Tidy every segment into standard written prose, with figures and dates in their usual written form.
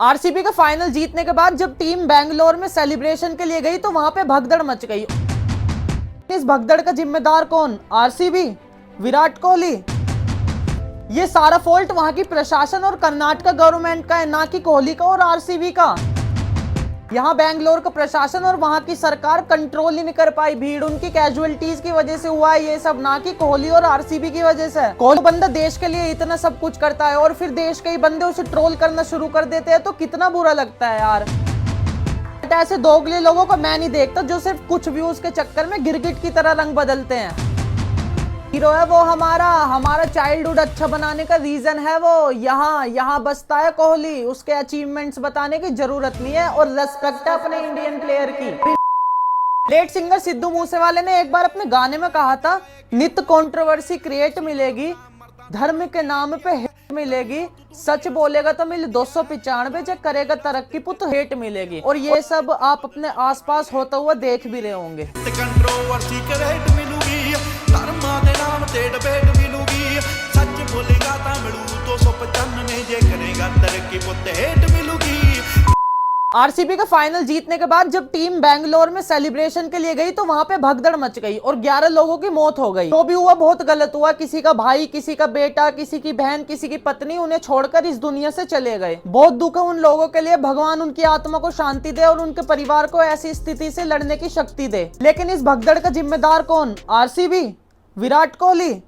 RCB का final जीतने के बाद जब टीम बैंगलोर में सेलिब्रेशन के लिए गई तो वहां पे भगदड़ मच गई। इस भगदड़ का जिम्मेदार कौन? आरसीबी, विराट कोहली। ये सारा फॉल्ट वहां की प्रशासन और कर्नाटक गवर्नमेंट का है, ना कि कोहली का और आरसीबी का। यहाँ बैंगलोर का प्रशासन और वहां की सरकार कंट्रोल ही नहीं कर पाई। भीड़ उनकी कैजुअलिटीज की वजह से हुआ है ये सब, ना कि कोहली और आरसीबी की वजह से। कोहली बंदा देश के लिए इतना सब कुछ करता है और फिर देश के ही बंदे उसे ट्रोल करना शुरू कर देते हैं तो कितना बुरा लगता है यार। ऐसे दोगले लोगों को मैं नहीं देखता जो सिर्फ कुछ व्यूज के चक्कर में गिरगिट की तरह रंग बदलते हैं। हीरो है वो हमारा चाइल्डहुड अच्छा बनाने का रीजन है वो। यहाँ बसता है कोहली, उसके अचीवमेंट्स बताने की जरूरत नहीं है और रेस्पेक्ट है अपने इंडियन प्लेयर की। लेट सिंगर सिद्धू मूसेवाले ने एक बार अपने गाने में कहा था, नित कंट्रोवर्सी क्रिएट मिलेगी, धर्म के नाम पे हेट मिलेगी, सच बोलेगा तो मिल 295, जो करेगा तरक्की पुत हेट मिलेगी। और ये सब आप अपने आसपास होता हुआ देख भी रहे होंगे। कंट्रोवर्सी क्रिएट मिलूगी, धर्म के नाम पे डिबेट मिलूगी, सच बोलेगा तो मिलू 295, जे करेगा तरक्की पुत हेट मिलूगी। आरसीबी का फाइनल जीतने के बाद जब टीम बैंगलोर में सेलिब्रेशन के लिए गई तो वहां पे भगदड़ मच गई और 11 लोगों की मौत हो गई। तो भी हुआ बहुत गलत हुआ। किसी का भाई, किसी का बेटा, किसी की बहन, किसी की पत्नी उन्हें छोड़कर इस दुनिया से चले गए। बहुत दुख है उन लोगों के लिए। भगवान उनकी आत्मा को शांति दे और उनके परिवार को ऐसी स्थिति से लड़ने की शक्ति दे। लेकिन इस भगदड़ का जिम्मेदार कौन? आरसीबी, विराट कोहली।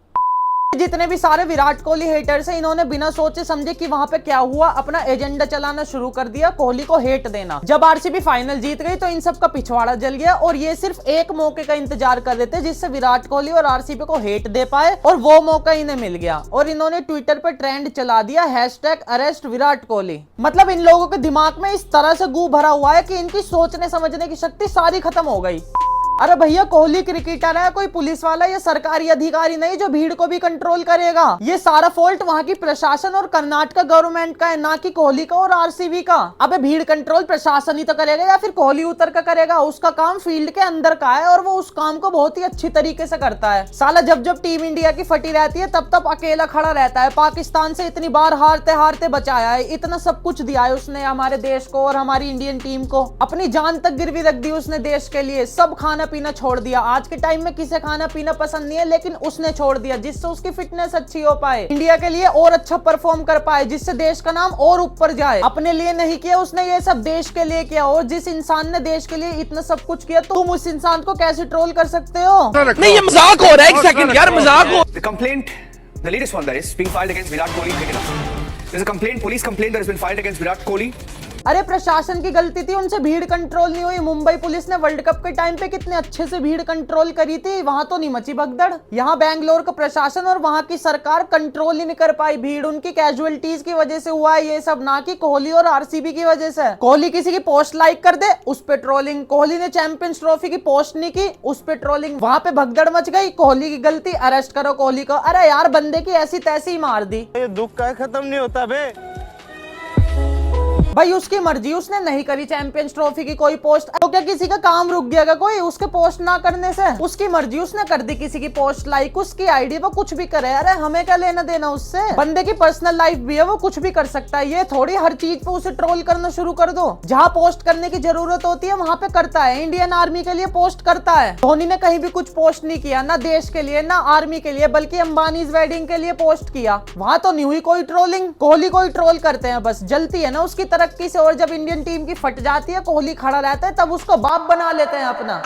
जितने भी सारे विराट कोहली हेटर्स हैं, इन्होंने बिना सोचे समझे कि वहां पे क्या हुआ अपना एजेंडा चलाना शुरू कर दिया, कोहली को हेट देना। जब आरसीबी फाइनल जीत गई तो इन सब का पिछवाड़ा जल गया और ये सिर्फ एक मौके का इंतजार कर रहे थे जिससे विराट कोहली और आरसीबी को हेट दे पाए, और वो मौका इन्हें मिल गया। और इन्होंने ट्विटर पर ट्रेंड चला दिया, #अरेस्ट विराट कोहली। मतलब इन लोगों के दिमाग में इस तरह से गू भरा हुआ है कि इनकी सोचने समझने की शक्ति सारी खत्म हो गई। अरे भैया, कोहली क्रिकेटर है, कोई पुलिस वाला या सरकारी अधिकारी नहीं जो भीड़ को भी कंट्रोल करेगा। ये सारा फॉल्ट वहां की प्रशासन और कर्नाटक गवर्नमेंट का है, ना कि कोहली का और आरसीबी का। अबे भीड़ कंट्रोल प्रशासन ही तो करेगा या फिर कोहली उतर का करेगा? उसका काम फील्ड के अंदर का है और वो उस काम को बहुत ही अच्छी तरीके से करता है। साला जब जब टीम इंडिया की फटी रहती है तब तब अकेला खड़ा रहता है। पाकिस्तान से इतनी बार हारते हारते बचाया है, इतना सब कुछ दिया है उसने हमारे देश को और हमारी इंडियन टीम को। अपनी जान तक गिरवी रख दी उसने देश के लिए। सब खाना पीना छोड़ दिया। आज के टाइम में किसे खाना पीना पसंद नहीं है, लेकिन उसने छोड़ दिया जिससे उसकी फिटनेस अच्छी हो पाए, इंडिया के लिए और अच्छा परफॉर्म कर पाए, जिससे देश का नाम और ऊपर जाए। अपने लिए नहीं किया उसने ये सब, देश के लिए किया। और जिस इंसान ने देश के लिए इतना सब कुछ किया, तुम उस इंसान को कैसे ट्रोल कर सकते हो? नहीं, ये मजाक हो रहा है। एक सेकंड यार, मजाक हो। The complaint, the latest one that is being filed against Virat Kohli cricket. There's a complaint, police complaint that has been filed against Virat Kohli. अरे प्रशासन की गलती थी, उनसे भीड़ कंट्रोल नहीं हुई। मुंबई पुलिस ने वर्ल्ड कप के टाइम पे कितने अच्छे से भीड़ कंट्रोल करी थी, वहां तो नहीं मची भगदड़। यहाँ बैंगलोर का प्रशासन और वहां की सरकार कंट्रोल ही नहीं कर पाई। भीड़ उनकी कैजुअलिटीज की वजह से हुआ है ये सब, ना कि कोहली और आरसीबी की वजह से। कोहली किसी की पोस्ट लाइक कर दे, उस पे ट्रोलिंग। कोहली ने चैंपियंस ट्रॉफी की पोस्ट नहीं की, उस पे ट्रोलिंग। वहां पे भगदड़ मच गई, कोहली की गलती, अरेस्ट करो कोहली को। अरे यार, बंदे की ऐसी तैसी ही मार दी। ये दुख का खत्म नहीं होता बे। भाई उसकी मर्जी, उसने नहीं करी चैंपियंस ट्रॉफी की कोई पोस्ट, तो क्या किसी का काम रुक गया कोई उसके पोस्ट ना करने से? उसकी मर्जी, उसने कर दी किसी की पोस्ट लाइक, उसकी आईडी, वो कुछ भी करे। अरे हमें क्या लेना देना उससे? बंदे की पर्सनल लाइफ भी है, वो कुछ भी कर सकता है। ये थोड़ी हर चीज पे उसे ट्रोल करना शुरू कर दो। जहाँ पोस्ट करने की जरूरत होती है वहां पे करता है। इंडियन आर्मी के लिए पोस्ट करता है। धोनी ने कहीं भी कुछ पोस्ट नहीं किया, ना देश के लिए ना आर्मी के लिए, बल्कि अंबानीज वेडिंग के लिए पोस्ट किया। वहां तो नहीं हुई कोई ट्रोलिंग। कोहली को ही ट्रोल करते हैं बस, जलती है ना उसकी तरक्की से। और जब इंडियन टीम की फट जाती है, कोहली खड़ा रहता है, तब उसको बाप बना लेते हैं अपना।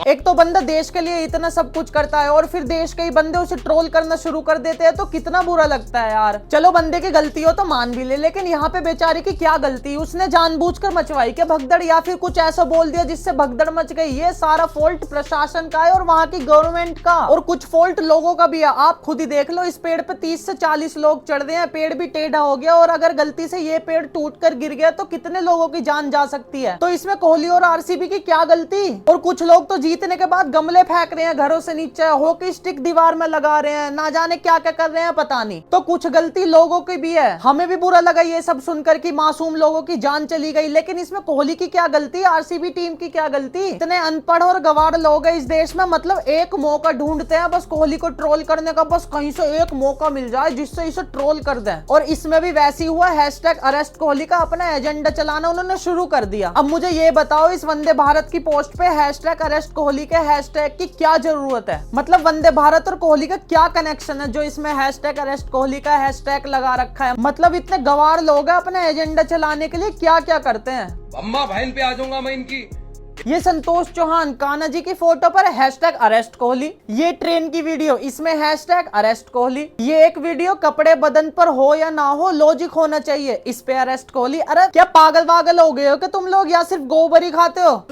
एक तो बंदा देश के लिए इतना सब कुछ करता है और फिर देश के ही बंदे उसे ट्रोल करना शुरू कर देते हैं तो कितना बुरा लगता है यार। चलो बंदे की गलती हो तो मान भी ले, लेकिन यहाँ पे बेचारे की क्या गलती? उसने जानबूझकर मचवाई क्या भगदड़, या फिर कुछ ऐसा बोल दिया जिससे भगदड़ मच गई? ये सारा फॉल्ट प्रशासन का है और वहां की गवर्नमेंट का, और कुछ फॉल्ट लोगों का भी है। आप खुद ही देख लो, इस पेड़ पे 30 से 40 लोग चढ़ रहे हैं, पेड़ भी टेढ़ा हो गया, और अगर गलती से ये पेड़ टूट कर गिर गया तो कितने लोगों की जान जा सकती है? तो इसमें कोहली और आरसीबी की क्या गलती? और कुछ लोग तो जीतने के बाद गमले फेंक रहे हैं घरों से नीचे, हॉकी स्टिक दीवार में लगा रहे हैं, ना जाने क्या क्या कर रहे हैं पता नहीं। तो कुछ गलती लोगों की भी है, हमें भी बुरा लगा ये सब सुनकर कि मासूम लोगों की जान चली गई, लेकिन इसमें कोहली की क्या गलती, आरसीबी टीम की क्या गलती? इतने अनपढ़ और गवार लोग हैं इस देश में, मतलब एक मौका ढूंढते हैं बस कोहली को ट्रोल करने का, बस कहीं से एक मौका मिल जाए जिससे इसे ट्रोल कर दें। और इसमें भी वैसी हुआ, हैशटैग अरेस्ट कोहली का अपना एजेंडा चलाना उन्होंने शुरू कर दिया। अब मुझे ये बताओ, इस वंदे भारत की पोस्ट पे हैशटैग अरेस्ट कोहली के हैशटैग की क्या जरूरत है? मतलब वंदे भारत और कोहली का क्या कनेक्शन है जो इसमें हैशटैग अरेस्ट कोहली का हैशटैग लगा रखा है? मतलब इतने गवार लोग हैं, अपने एजेंडा चलाने के लिए क्या क्या करते हैं। अम्मा बहन पे आ जाऊंगा मैं इनकी। ये संतोष चौहान कान्हा जी की फोटो पर हैशटैग अरेस्ट कोहली, ये ट्रेन की वीडियो, इसमें हैशटैग अरेस्ट कोहली, ये एक वीडियो कपड़े बदन पर हो या ना हो लॉजिक होना चाहिए, इस पे अरेस्ट कोहली। अरे क्या पागल वागल हो गए हो कि तुम लोग, या सिर्फ गोबर ही खाते हो?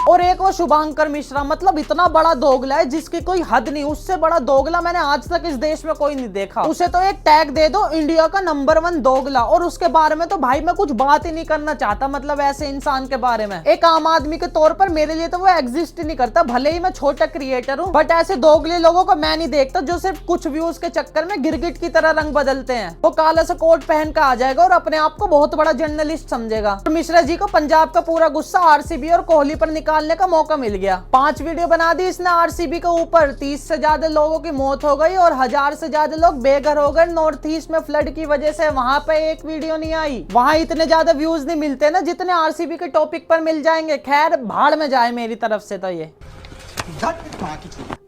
और एक वो शुभांकर मिश्रा, मतलब इतना बड़ा दोगला है जिसकी कोई हद नहीं, उससे बड़ा दोगला मैंने आज तक इस देश में कोई नहीं देखा। उसे तो एक टैग दे दो इंडिया का नंबर 1 दोगला, और उसके बारे में तो भाई मैं कुछ बात ही नहीं करना चाहता, मतलब ऐसे इंसान के बारे में। एक आम आदमी के तौर पर मेरे लिए तो वो एग्जिस्ट ही नहीं करता, भले ही मैं छोटा क्रिएटर हूँ, बट ऐसे दोगले लोगों को मैं नहीं देखता जो सिर्फ कुछ व्यूज के चक्कर में गिरगिट की तरह रंग बदलते हैं। वो काला सा कोट पहन कर आ जाएगा और अपने आप को बहुत बड़ा जर्नलिस्ट समझेगा। तो मिश्रा जी को पंजाब का पूरा गुस्सा आरसीबी और कोहली पर निकालने का मौका मिल गया। 5 वीडियो बना दी इसने आरसीबी के ऊपर, 30 से ज्यादा लोगों की मौत हो गई और 1000 से ज्यादा लोग बेघर हो गए नॉर्थ ईस्ट में फ्लड की वजह से। वहां पे एक वीडियो नहीं आई, वहां इतने ज्यादा व्यूज नहीं मिलते ना जितने आरसीबी के टॉपिक पर मिल जाएंगे। खैर भाड़ में जाए मेरी तरफ से तो ये।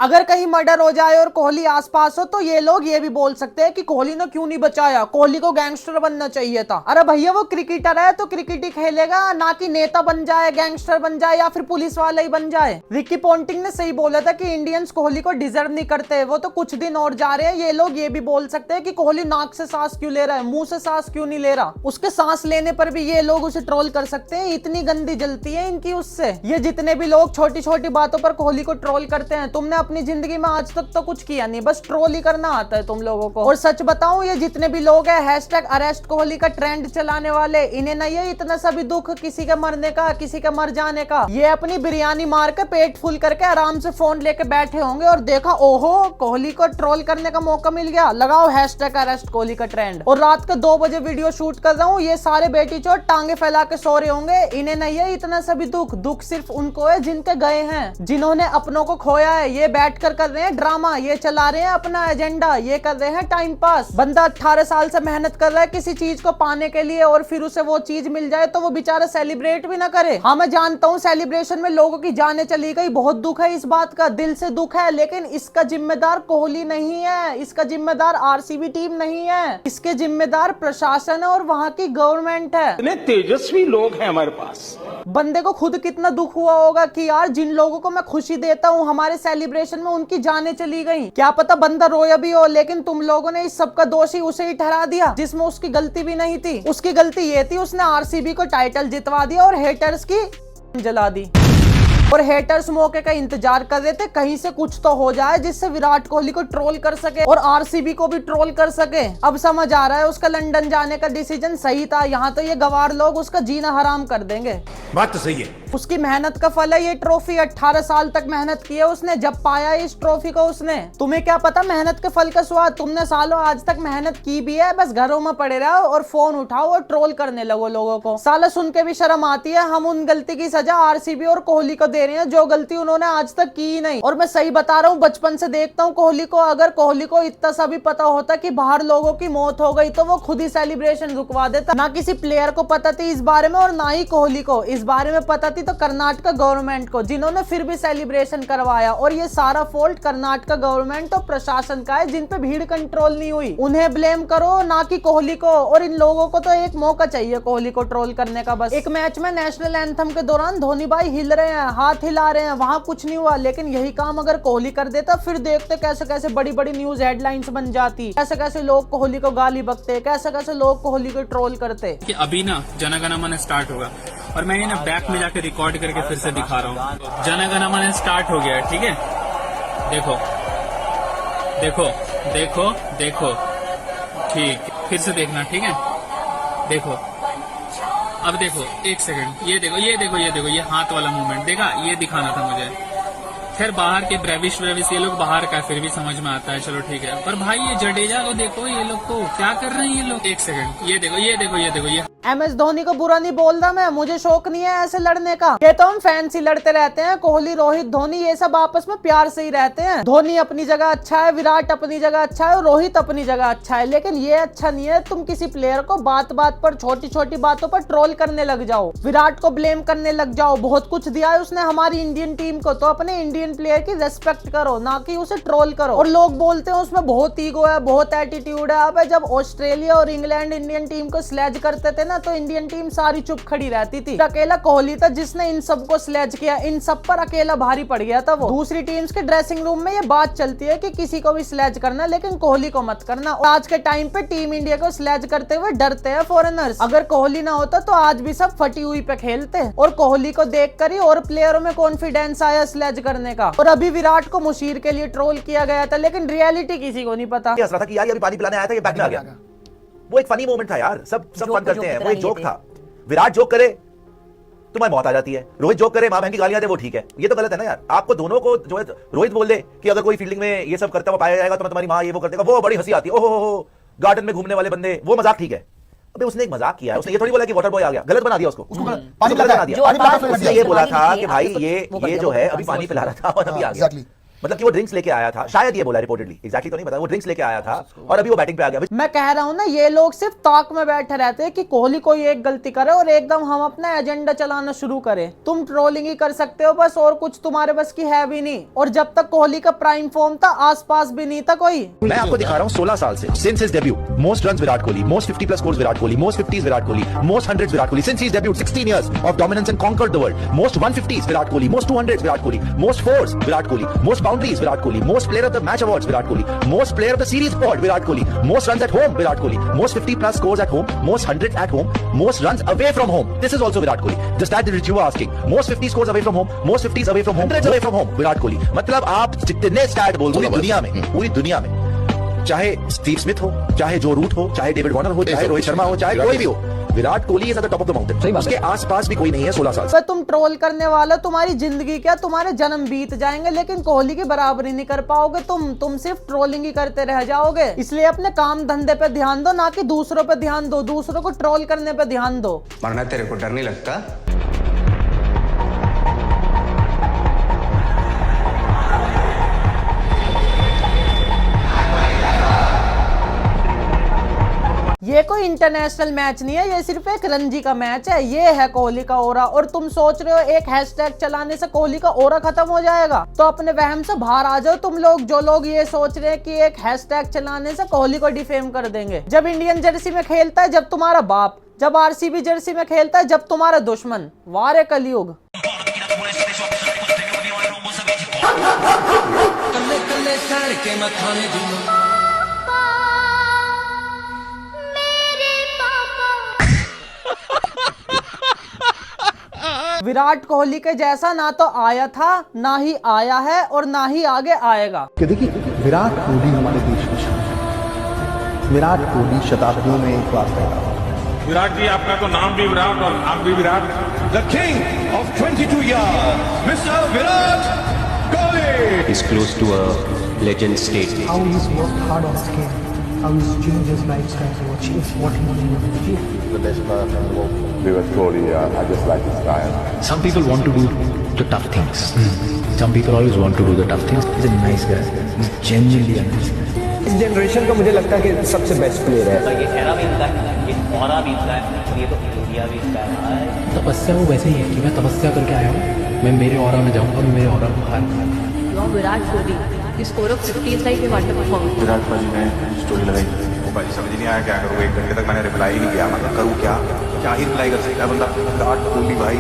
अगर कहीं मर्डर हो जाए और कोहली आसपास हो तो ये लोग ये भी बोल सकते हैं कि कोहली ने क्यों नहीं बचाया, कोहली को गैंगस्टर बनना चाहिए था। अरे भैया वो क्रिकेटर है तो क्रिकेट ही खेलेगा, ना कि नेता बन जाए, गैंगस्टर बन जाए या फिर पुलिस वाला ही बन जाए। रिकी पॉन्टिंग ने सही बोला था कि इंडियंस कोहली को डिजर्व नहीं करते, वो तो कुछ दिन और जा रहे हैं। ये लोग ये भी बोल सकते हैं कि कोहली नाक से सांस क्यों ले रहा है, मुंह से सांस क्यों नहीं ले रहा, उसके सांस लेने पर भी ये लोग उसे ट्रोल कर सकते हैं। इतनी गंदी जलती है इनकी उससे। ये जितने भी लोग छोटी छोटी बातों पर कोहली को ट्रोल करते हैं, तुमने अपनी जिंदगी में आज तक तो कुछ किया नहीं, बस ट्रोल ही करना आता है तुम लोगों को। और सच बताऊं, ये जितने भी लोग हैं हैशटैग अरेस्ट कोहली का ट्रेंड चलाने वाले, इन्हें नहीं है इतना सा भी दुख किसी के मरने का, किसी के मर जाने का। ये अपनी बिरयानी मार के पेट फुल करके आराम से फोन लेके बैठे होंगे और देखा ओहो कोहली को ट्रोल करने का मौका मिल गया, लगाओ हैशटैग अरेस्ट कोहली का ट्रेंड। और रात के 2 बजे वीडियो शूट कर रहा हूँ, ये सारे बेटी चोर टांगे फैला के सो रहे होंगे। इन्हें नहीं है इतना सा भी दुख, दुख सिर्फ उनको है जिनके गए हैं, जिन्होंने अपनों को खोया है। ये बैठकर कर रहे हैं ड्रामा, ये चला रहे हैं अपना एजेंडा, ये कर रहे हैं टाइम पास। बंदा 18 साल से मेहनत कर रहा है किसी चीज को पाने के लिए और फिर उसे वो चीज मिल जाए तो वो बेचारा सेलिब्रेट भी ना करे। हाँ मैं जानता हूँ सेलिब्रेशन में लोगों की जानें चली गई, बहुत दुख है इस बात का, दिल से दुख है, लेकिन इसका जिम्मेदार कोहली नहीं है, इसका जिम्मेदार आरसीबी टीम नहीं है, इसके जिम्मेदार प्रशासन है और वहाँ की गवर्नमेंट है। इतने तेजस्वी लोग हैं हमारे पास। बंदे को खुद कितना दुख हुआ होगा कि यार जिन लोगों को मैं खुशी देता हूँ हमारे सेलिब्रेशन में उनकी जानें चली गई। क्या पता बंदा रोया भी हो, लेकिन तुम लोगों ने इस सब का दोषी उसे ही ठहरा दिया जिसमें उसकी गलती भी नहीं थी। उसकी गलती ये थी उसने आरसीबी को टाइटल जितवा दिया और हेटर्स की जला दी। और हेटर्स मौके का इंतजार कर रहे थे कहीं से कुछ तो हो जाए जिससे विराट कोहली को ट्रोल कर सके और आरसीबी को भी ट्रोल कर सके। अब समझ आ रहा है उसका लंदन जाने का डिसीजन सही था, यहाँ तो ये गवार लोग उसका जीना हराम कर देंगे। बात तो सही है। उसकी मेहनत का फल है ये ट्रॉफी, 18 साल तक मेहनत की है उसने, जब पाया इस ट्रॉफी को उसने। तुम्हें क्या पता मेहनत के फल का स्वाद, तुमने सालों आज तक मेहनत की भी है, बस घरों में पड़े रहो और फोन उठाओ और ट्रोल करने लगो लोगों को। साला सुन के भी शर्म आती है, हम उन गलती की सजा आरसीबी और कोहली को दे रहे हैं जो गलती उन्होंने आज तक की ही नहीं। और मैं सही बता रहा हूँ, बचपन से देखता हूँ कोहली को, अगर कोहली को इतना सा भी पता होता कि बाहर लोगों की मौत हो गई तो वो खुद ही सेलिब्रेशन रुकवा देता। ना किसी प्लेयर को पता थी इस बारे में और ना ही कोहली को इस बारे में पता थी तो कर्नाटक गवर्नमेंट को, जिन्होंने फिर भी सेलिब्रेशन करवाया। और ये सारा फॉल्ट कर्नाटक गवर्नमेंट और प्रशासन का है जिन पे भीड़ कंट्रोल नहीं हुई। उन्हें ब्लेम करो ना कि कोहली को। और इन लोगों को तो एक मौका चाहिए कोहली को ट्रोल करने का बस। एक मैच में नेशनल एंथम के दौरान धोनी भाई हिल रहे हैं, हाथ हिला रहे हैं, वहां कुछ नहीं हुआ, लेकिन यही काम अगर कोहली कर देता फिर देखते कैसे कैसे बड़ी बड़ी न्यूज हेडलाइंस बन जाती, कैसे कैसे लोग कोहली को गाली बकते, कैसे कैसे लोग कोहली को ट्रोल करते। कि अभी ना जन गण मन स्टार्ट होगा और मैं ये ना बैक में जाके रिकॉर्ड करके फिर से दिखा रहा हूँ। जन गण मन स्टार्ट हो गया है, ठीक है, देखो देखो देखो देखो, ठीक, फिर से देखना, ठीक है, देखो अब देखो एक सेकंड, ये देखो ये देखो ये देखो ये हाथ वाला मूवमेंट देखा, ये दिखाना था मुझे। खैर बाहर के ब्रेविश ये लोग बाहर का फिर भी समझ में आता है, चलो ठीक है। पर भाई ये जडेजा को देखो, ये लोग को क्या कर रहे हैं ये लोग। एक सेकंड, ये देखो ये देखो ये देखो ये। MS धोनी को बुरा नहीं बोल रहा मैं, मुझे शौक नहीं है ऐसे लड़ने का। ये तो हम फैंस ही लड़ते रहते हैं, कोहली, रोहित, धोनी, ये सब आपस में प्यार से ही रहते हैं। धोनी अपनी जगह अच्छा है, विराट अपनी जगह अच्छा है और रोहित अपनी जगह अच्छा है, लेकिन ये अच्छा नहीं है तुम किसी प्लेयर को बात बात पर, छोटी छोटी बातों पर ट्रोल करने लग जाओ, विराट को ब्लेम करने लग जाओ। बहुत कुछ दिया है उसने हमारी इंडियन टीम को, तो अपने इंडियन प्लेयर की रेस्पेक्ट करो, ना कि उसे ट्रोल करो। और लोग बोलते हैं उसमें बहुत ईगो है, बहुत एटीट्यूड है। अब जब ऑस्ट्रेलिया और इंग्लैंड इंडियन टीम को स्लेज करते थे ना, तो इंडियन टीम सारी चुप खड़ी रहती थी। अकेला कोहली था जिसने इन सबको स्लेज किया, इन सब पर अकेला भारी पड़ गया था वो। दूसरी टीम्स के ड्रेसिंग रूम में ये बात चलती है कि किसी को भी स्लेज करना, लेकिन कोहली को मत करना। और आज के टाइम पे टीम इंडिया को स्लेज करते हुए डरते हैं फॉरेनर्स। अगर कोहली ना होता तो आज भी सब फटी हुई पे खेलते, और कोहली को देखकर ही और प्लेयरों में कॉन्फिडेंस आया स्लेज करने का। और अभी विराट को मुशीर के लिए ट्रोल किया गया था, लेकिन रियलिटी किसी को नहीं पता। हंस रहा था कि यार ये अभी पानी पिलाने आया था, ये बैक में आ गया। वो एक फनी मोमेंट था यार, सब फन करते हैं, वो एक जोक था। विराट जोक करे तुम्हें मौत आ जाती है, रोहित जोक करे मां बहन की गालियां दे, वो ठीक है। ये तो गलत है ना यार। आपको दोनों को जो है, रोहित बोल दे कि अगर कोई फील्डिंग में ये सब करता हुआ पाया जाएगा तो मैं तुम्हारी मां ये वो कर देगा, वो बड़ी हंसी आती है। ओहो गार्डन में घूमने वाले बंदे, वो मजाक ठीक है। अबे उसने एक मजाक किया, उसने ये थोड़ी बोला कि वाटर बॉय आ गया, गलत बना दिया उसको पानी गलत बना दिया। उसने ये बोला था कि भाई ये जो है अभी पानी पिला रहा था और अभी आ गया, मतलब कि वो ड्रिंक्स लेके आया था, शायद ये बोला रिपोर्टेडली, एग्जैक्टली तो नहीं पता, वो ड्रिंक्स लेके आया था और अभी वो बैटिंग पे आ गया। मैं कह रहा हूं ना, ये लोग सिर्फ ताक में बैठे रहते हैं कि कोहली कोई एक गलती करे और एकदम हम अपना एजेंडा चलाना शुरू करें। तुम ट्रोलिंग ही कर सकते हो बस, और कुछ तुम्हारे बस की है भी नहीं। और जब तक कोहली का प्राइम फॉर्म था, आसपास भी नहीं था कोई। मैं आपको दिखा रहा हूं 16 साल से, since his debut, most runs Virat Kohli, most 50+ scores Virat Kohli, most 50s Virat Kohli, most 100s Virat Kohli, since his debut 16 years of dominance and conquered the world, most 150s Virat Kohli, most 200s Virat Kohli, most 4s Virat Kohli, most boundaries Virat Kohli, most player of the match awards Virat Kohli, most player of the series award Virat Kohli, most runs at home Virat Kohli, most 50+ scores at home, most 100s at home, most runs away from home, this is also Virat Kohli, the stat which you were asking, most 50 scores away from home, most 50s away from home, 100s away from home Virat Kohli. मतलब आप जितने stat बोल पूरी दुनिया में चाहे Steve Smith हो, चाहे जो रूट हो, चाहे डेविड वार्नर हो, चाहे रोहित शर्मा हो, चाहे कोई भी हो, Virat Kohli is at the top of the mountain. उसके आसपास भी कोई नहीं है 16 साल से। तुम ट्रोल करने वाला, तुम्हारी जिंदगी क्या, तुम्हारे जन्म बीत जाएंगे, लेकिन कोहली की बराबरी नहीं कर पाओगे तुम सिर्फ ट्रोलिंग ही करते रह जाओगे। इसलिए अपने काम धंधे पे ध्यान दो, ना कि दूसरों पे ध्यान दो, दूसरों को ट्रोल करने पे ध्यान दो। मरना तेरे को डर नहीं लगता? ये कोई इंटरनेशनल मैच नहीं है, ये सिर्फ एक रणजी का मैच है। ये है कोहली का ओरा, और तुम सोच रहे हो एक हैशटैग चलाने से कोहली का ओरा खत्म हो जाएगा? तो अपने वहम से बाहर आ जाओ तुम लोग, जो लोग ये सोच रहे हैं कि एक हैशटैग चलाने से कोहली को डिफेम कर देंगे। जब इंडियन जर्सी में खेलता है जब तुम्हारा बाप, जब आरसीबी जर्सी में खेलता है जब तुम्हारा दुश्मन। वारे कलयुग। विराट कोहली के जैसा ना तो आया था, ना ही आया है, और ना ही आगे आएगा। कि देखिए, विराट कोहली हमारे देश की शान है। विराट कोहली शताब्दियों में एक बार पैदा हुआ। विराट जी, आपका तो नाम भी विराट और आप भी Virat. The king of 22 years, mister Virat Kohli is close to a legend state. How he's worked hard on his game, how he's changed his lifestyle to achieve what he wanted to achieve. The best player in the world. Virat Kohli, I just like his style. Some people want to do the tough things. Some people always want to do the tough things. He's a nice guy. He's genuinely a nice guy. इस generation का मुझे लगता है कि सबसे best player है। ये चेहरा भी इनका है, ये ऑरा भी इनका है, और ये तो इंडिया भी इनका है। तपस्या वो वैसे ही है कि मैं तपस्या करके आया हूँ, मैं मेरे ऑरा में जाऊँगा और मेरे ऑरा को हार। Virat Kohli, the score of 50 is like a wonderful performance. Virat Kohli ने स्टोरी लगाई, वो भाई समझ नहीं आया क्या करूँ। 1 घंटे तक मैंने रिप्लाई नहीं किया, मतलब करूँ क्या ही रिप्लाई कर सकता है बंदा। विराट कोहली भाई।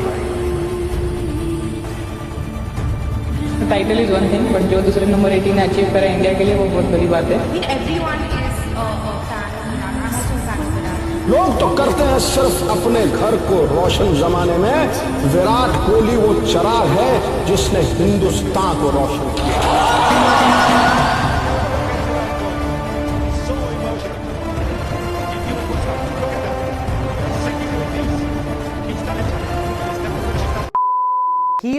Title is one thing, but जो दूसरे नंबर 18 अचीव करा इंडिया के लिए वो बहुत बड़ी बात है। लोग तो करते हैं सिर्फ अपने घर को रोशन जमाने में, विराट कोहली वो चिराग है जिसने हिंदुस्तान को रोशन किया।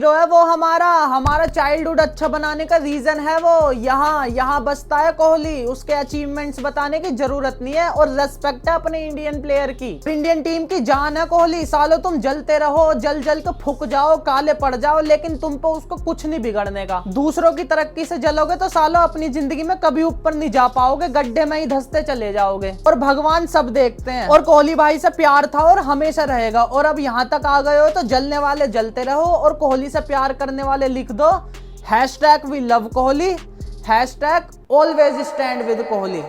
हीरो है वो हमारा चाइल्डहुड अच्छा बनाने का रीजन है वो। यहाँ बसता है कोहली, उसके अचीवमेंट्स बताने की जरूरत नहीं है और रेस्पेक्ट है अपने इंडियन प्लेयर की। इंडियन टीम की जान है कोहली। सालों तुम जलते रहो, जल के फूक जाओ, काले पड़ जाओ, लेकिन तुम पे उसको कुछ नहीं बिगड़ने का। दूसरों की तरक्की से जलोगे तो सालों अपनी जिंदगी में कभी ऊपर नहीं जा पाओगे, गड्ढे में ही धंसते चले जाओगे। और भगवान सब देखते हैं और कोहली भाई से प्यार था और हमेशा रहेगा। और अब यहाँ तक आ गए हो तो जलने वाले जलते रहो और कोहली से प्यार करने वाले लिख दो #we love Kohli, #always stand with Kohli.